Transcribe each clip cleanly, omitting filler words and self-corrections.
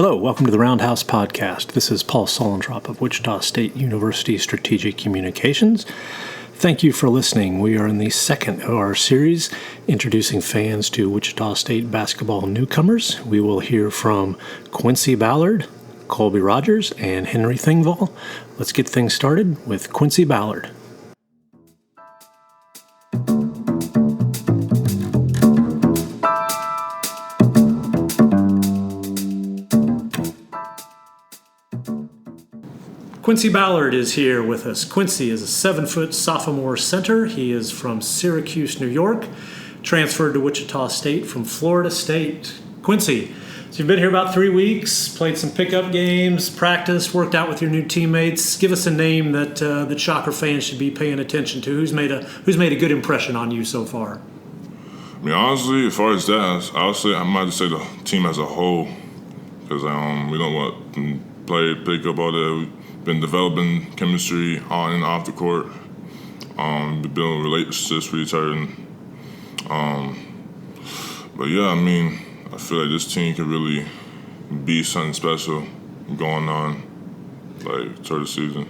Hello, welcome to the Roundhouse podcast. This is Paul Solentrop of Wichita State University Strategic Communications. Thank you for listening. We are in the second of our series, introducing fans to Wichita State basketball newcomers. We will hear from Quincy Ballard, Colby Rogers, and Henry Thingvall. Let's get things started with Quincy Ballard. Quincy Ballard is here with us. Quincy is a 7-foot sophomore center. He is from Syracuse, New York, transferred to Wichita State from Florida State. Quincy, so you've been here about 3 weeks, played some pickup games, practiced, worked out with your new teammates. Give us a name that Shocker fans should be paying attention to. Who's made a good impression on you so far? I mean, honestly, as far as that, I might have to say the team as a whole, because we don't want to play pickup all day. Been developing chemistry on and off the court. Been building relationships with each other. But yeah, I mean, I feel like this team could really be something special going on, like, toward the season.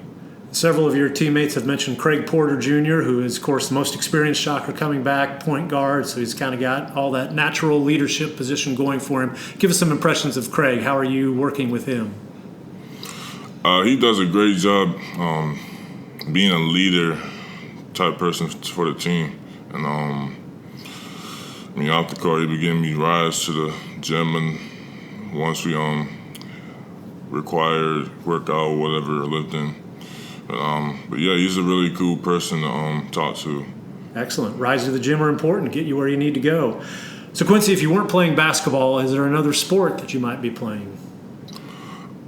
Several of your teammates have mentioned Craig Porter Jr., who is, of course, the most experienced Shocker coming back, point guard, so he's kind of got all that natural leadership position going for him. Give us some impressions of Craig. How are you working with him? He does a great job being a leader type person for the team. And I mean, off the court, he be giving me rides to the gym, and once we required workout or whatever, lifting. But yeah, he's a really cool person to talk to. Excellent. Rides to the gym are important to get you where you need to go. So Quincy, if you weren't playing basketball, is there another sport that you might be playing?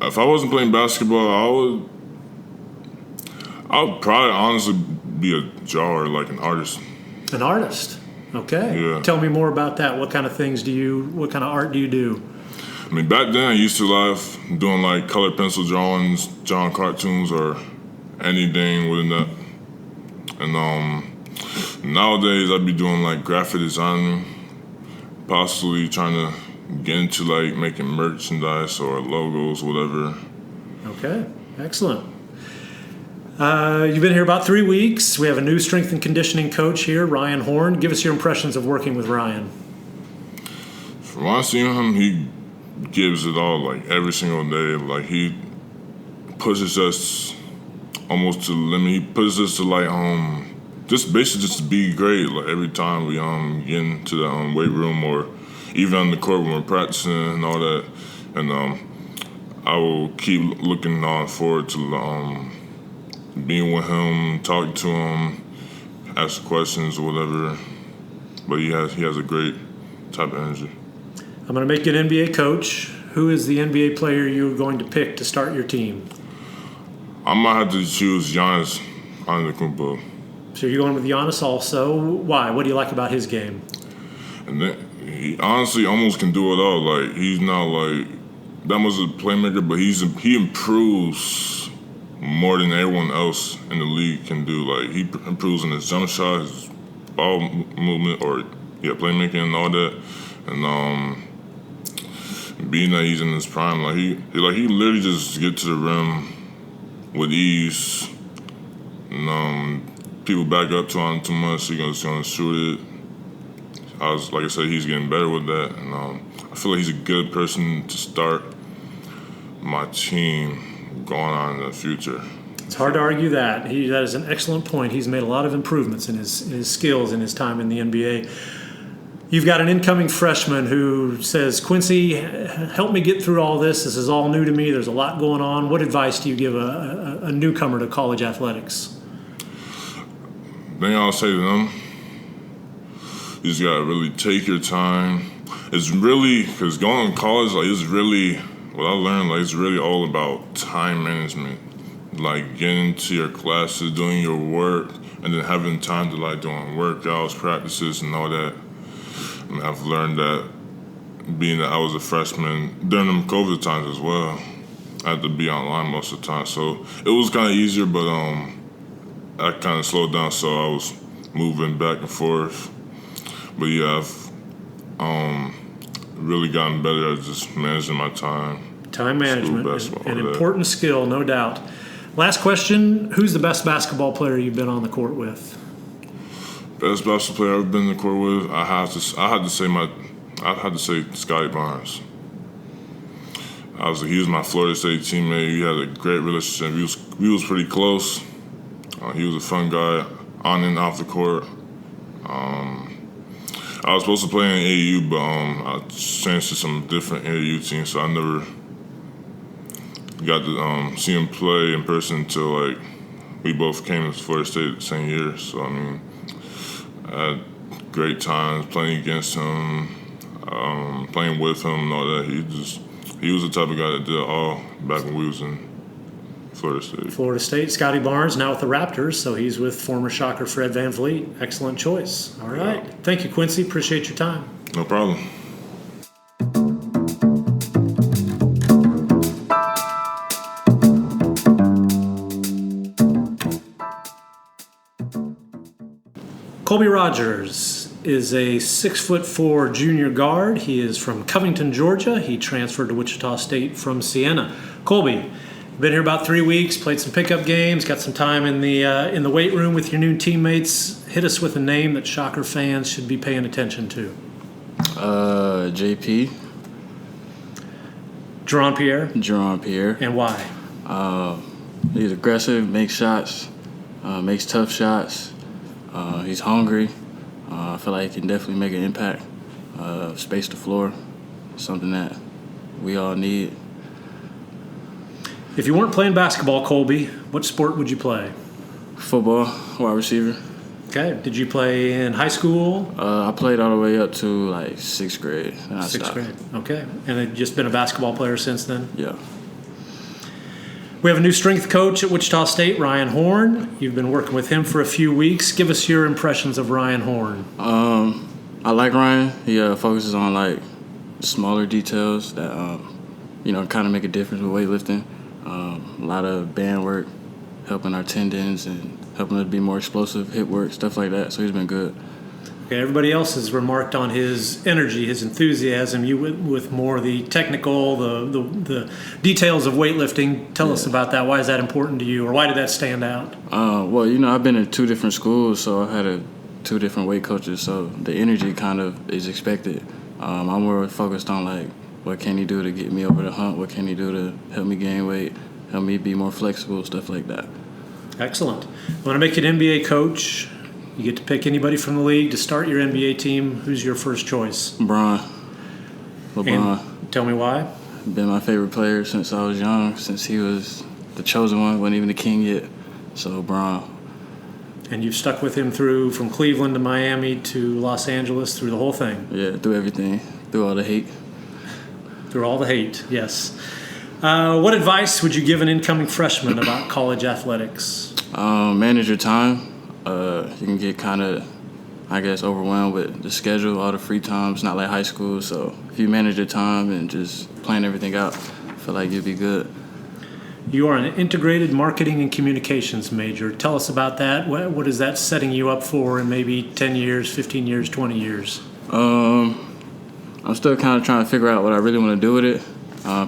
If I wasn't playing basketball, I would probably honestly be a drawer, like an artist. An artist? Okay. Yeah. Tell me more about that. What kind of art do you do? I mean, back then I used to love doing like colored pencil drawings, drawing cartoons, or anything within that. And nowadays I'd be doing like graphic designing, possibly trying to get into like making merchandise or logos, whatever. Okay, excellent. You've been here about 3 weeks. We have a new strength and conditioning coach here, Ryan Horn. Give us your impressions of working with Ryan. From what I've seen him, he gives it all, like every single day. Like he pushes us almost to the limit. He pushes us to like just basically just to be great. Like every time we get into the weight room or even on the court when we're practicing and all that. And I will keep looking forward to being with him, talking to him, ask questions or whatever. But he has a great type of energy. I'm going to make you an NBA coach. Who is the NBA player you're going to pick to start your team? I might have to choose Giannis Antetokounmpo. So you're going with Giannis also. Why? What do you like about his game? And then, he honestly almost can do it all. Like, he's not like that much of a playmaker, but he improves more than everyone else in the league can do. Like, he improves in his jump shot, his ball movement, playmaking and all that. And being that he's in his prime, like he literally just get to the rim with ease. And people back up to him too much, he's gonna shoot it. Like I said, he's getting better with that, and I feel like he's a good person to start my team going on in the future. It's hard to argue that. That is an excellent point. He's made a lot of improvements in his skills in his time in the NBA. You've got an incoming freshman who says, Quincy, help me get through all this. This is all new to me. There's a lot going on. What advice do you give a newcomer to college athletics? The thing I'll say to them, you just gotta really take your time. It's really, because going to college, like, it's really, what I learned, like, it's really all about time management. Like, getting to your classes, doing your work, and then having time to, like, doing workouts, practices, and all that. I mean, I've learned that being that I was a freshman during them COVID times as well. I had to be online most of the time, so it was kind of easier, but I kind of slowed down, so I was moving back and forth. But yeah, I've really gotten better at just managing my time. Time management, basketball, an important skill, no doubt. Last question, who's the best basketball player you've been on the court with? Best basketball player I've been in the court with, I had to say Scottie Barnes. He was my Florida State teammate. We had a great relationship. We was pretty close. He was a fun guy on and off the court. I was supposed to play in AAU, but I changed to some different AAU teams, so I never got to see him play in person until we both came to Florida State the same year. So I had great times playing against him, playing with him, and all that. He was the type of guy that did it all back when we was in Florida State. Florida State, Scottie Barnes, now with the Raptors, so he's with former Shocker Fred VanVleet. Excellent choice. All right. Yeah. Thank you, Quincy. Appreciate your time. No problem. Colby Rogers is a 6'4" junior guard. He is from Covington, Georgia. He transferred to Wichita State from Siena. Colby, been here about 3 weeks, played some pickup games, got some time in the weight room with your new teammates. Hit us with a name that Shocker fans should be paying attention to. JP. Jaron Pierre. Jaron Pierre. And why? He's aggressive, makes shots, makes tough shots. He's hungry. I feel like he can definitely make an impact. Space the floor, something that we all need. If you weren't playing basketball, Colby, what sport would you play? Football, wide receiver. Okay. Did you play in high school? I played all the way up to 6th grade. And I Sixth stopped. grade. Okay. And have just been a basketball player since then? Yeah. We have a new strength coach at Wichita State, Ryan Horn. You've been working with him for a few weeks. Give us your impressions of Ryan Horn. I like Ryan. He focuses on smaller details that kind of make a difference with weightlifting. A lot of band work, helping our tendons and helping us be more explosive, hip work, stuff like that. So he's been good. Okay, everybody else has remarked on his energy, his enthusiasm. You with more the technical, the details of weightlifting. Tell us about that. Why is that important to you, or why did that stand out? Well, I've been in 2 different schools, so I've had 2 different weight coaches. So the energy kind of is expected. I'm more focused on what can he do to get me over the hump? What can he do to help me gain weight, help me be more flexible, stuff like that. Excellent. I want to make you an NBA coach. You get to pick anybody from the league to start your NBA team. Who's your first choice? LeBron. And tell me why. Been my favorite player since I was young, since he was the chosen one, wasn't even the king yet. So LeBron. And you've stuck with him from Cleveland to Miami to Los Angeles, through the whole thing. Yeah, through everything, through all the hate. Through all the hate, yes. What advice would you give an incoming freshman about college athletics? Manage your time. You can get kind of, overwhelmed with the schedule, all the free time. It's not like high school, so if you manage your time and just plan everything out, I feel like you'll be good. You are an integrated marketing and communications major. Tell us about that. What is that setting you up for in maybe 10 years, 15 years, 20 years? I'm still kind of trying to figure out what I really want to do with it.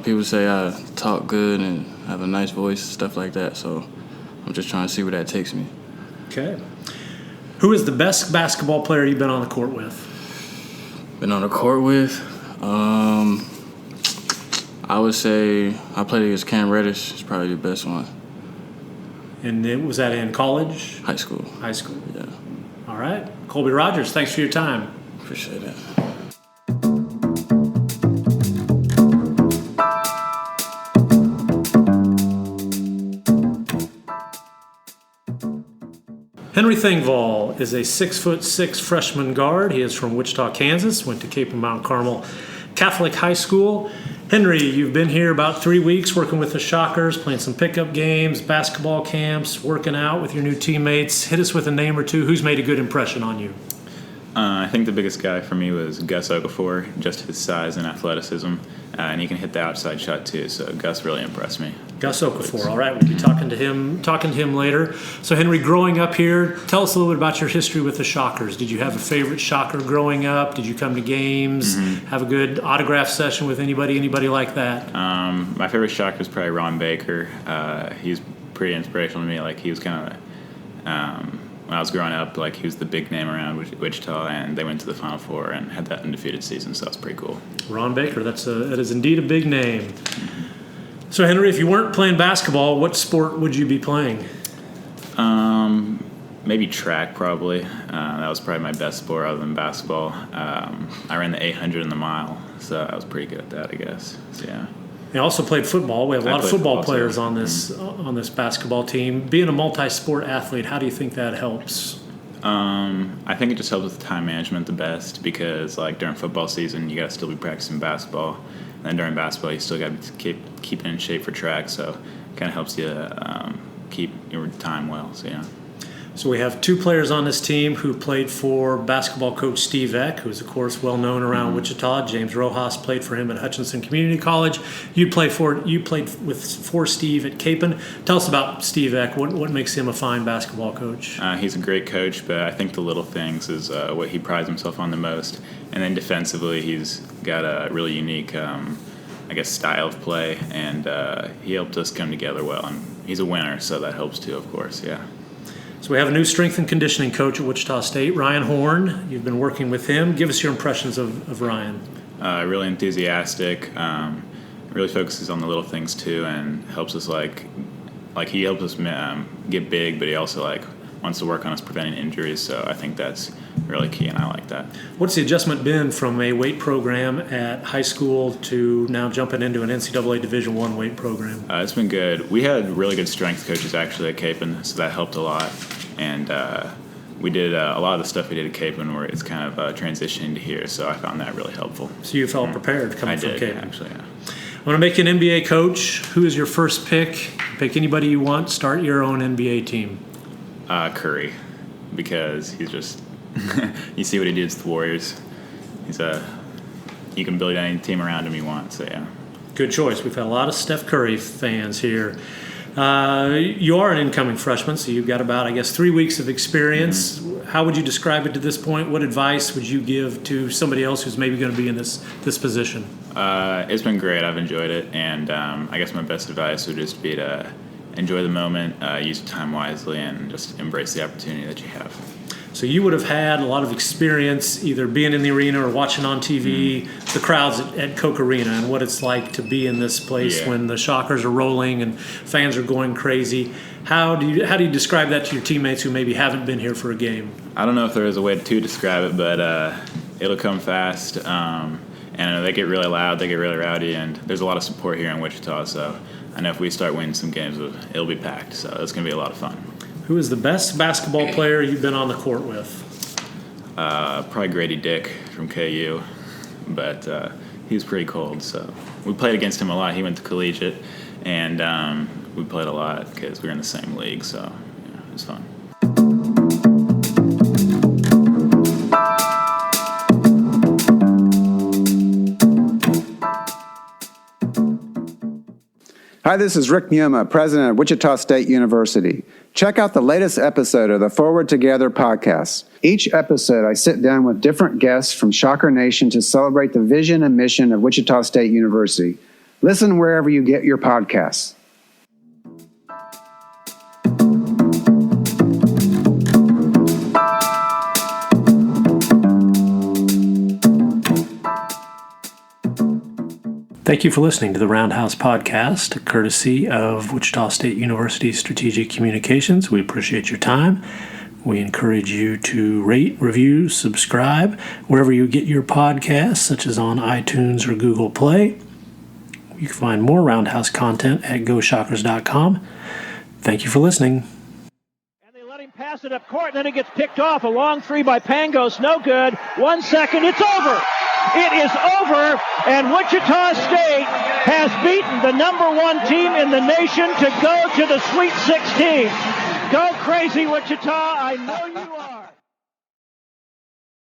People say I talk good and have a nice voice, stuff like that, so I'm just trying to see where that takes me. Okay. Who is the best basketball player you've been on the court with? Been on the court with? I would say I played against Cam Reddish. He's probably the best one. And was that in college? High school. High school. Yeah. All right. Colby Rogers, thanks for your time. Appreciate it. Henry Thingvall is a 6'6" freshman guard. He is from Wichita, Kansas, went to Cape and Mount Carmel Catholic High School. Henry, you've been here about 3 weeks working with the Shockers, playing some pickup games, basketball camps, working out with your new teammates. Hit us with a name or two. Who's made a good impression on you? I think the biggest guy for me was Gus Okafor, just his size and athleticism, and he can hit the outside shot too. So Gus really impressed me. Gus Okafor. All right, we'll be talking to him later. So Henry, growing up here, tell us a little bit about your history with the Shockers. Did you have a favorite Shocker growing up? Did you come to games? Have a good autograph session with anybody like that? My favorite Shocker is probably Ron Baker. He's pretty inspirational to me. Like, he was kind of when I was growing up, like, he was the big name around Wichita, and they went to the Final Four and had that undefeated season, so that's pretty cool. Ron Baker, that is indeed a big name. So, Henry, if you weren't playing basketball, what sport would you be playing? Maybe track, probably. That was probably my best sport other than basketball. I ran the 800 and the mile, so I was pretty good at that, I guess. So, yeah. You also played football. We have a lot of football players too. on this basketball team. Being a multi-sport athlete, how do you think that helps? I think it just helps with time management the best, because like during football season you got to still be practicing basketball, and then during basketball you still got to keep in shape for track. So it kind of helps you keep your time well. So yeah. So we have two players on this team who played for basketball coach Steve Eck, who's, of course, well known around Wichita. James Rojas played for him at Hutchinson Community College. You played for Steve at Capon. Tell us about Steve Eck. What makes him a fine basketball coach? He's a great coach, but I think the little things is what he prides himself on the most. And then defensively, he's got a really unique, style of play, and he helped us come together well. And he's a winner, so that helps too, of course, yeah. So we have a new strength and conditioning coach at Wichita State, Ryan Horn. You've been working with him. Give us your impressions of Ryan. Really enthusiastic. Really focuses on the little things too, and helps us like he helps us get big, but he also wants to work on us preventing injuries. So I think that's really key, and I like that. What's the adjustment been from a weight program at high school to now jumping into an NCAA Division I weight program? It's been good. We had really good strength coaches actually at Capon, so that helped a lot. And we did a lot of the stuff we did at Capon where it's kind of transitioning to here, so I found that really helpful. So you felt prepared coming from Capon? Actually, yeah. I want to make you an NBA coach. Who is your first pick? Pick anybody you want. Start your own NBA team. Curry, because he's just you see what he did to the Warriors. You can build any team around him you want. So yeah. Good choice. We've had a lot of Steph Curry fans here. You are an incoming freshman, so you've got about, 3 weeks of experience. How would you describe it to this point? What advice would you give to somebody else who's maybe going to be in this position? It's been great. I've enjoyed it, and I guess my best advice would just be to enjoy the moment, use your time wisely, and just embrace the opportunity that you have. So you would have had a lot of experience either being in the arena or watching on TV the crowds at Koch Arena and what it's like to be in this place when the Shockers are rolling and fans are going crazy. How do you describe that to your teammates who maybe haven't been here for a game? I don't know if there is a way to describe it, but it'll come fast. And they get really loud, they get really rowdy, and there's a lot of support here in Wichita. So I know if we start winning some games, it'll be packed. So it's going to be a lot of fun. Who is the best basketball player you've been on the court with? Probably Grady Dick from KU, but he was pretty cold. So we played against him a lot. He went to collegiate, and we played a lot because we were in the same league. So yeah, it was fun. Hi, this is Rick Muma, president of Wichita State University. Check out the latest episode of the Forward Together podcast. Each episode, I sit down with different guests from Shocker Nation to celebrate the vision and mission of Wichita State University. Listen wherever you get your podcasts. Thank you for listening to the Roundhouse podcast, courtesy of Wichita State University Strategic Communications. We appreciate your time. We encourage you to rate, review, subscribe wherever you get your podcasts, such as on iTunes or Google Play. You can find more Roundhouse content at GoShockers.com. Thank you for listening. And they let him pass it up court, and then it gets picked off. A long three by Pangos, no good. 1 second, it's over. It is over, and Wichita State has beaten the #1 team in the nation to go to the Sweet 16. Go crazy, Wichita. I know you.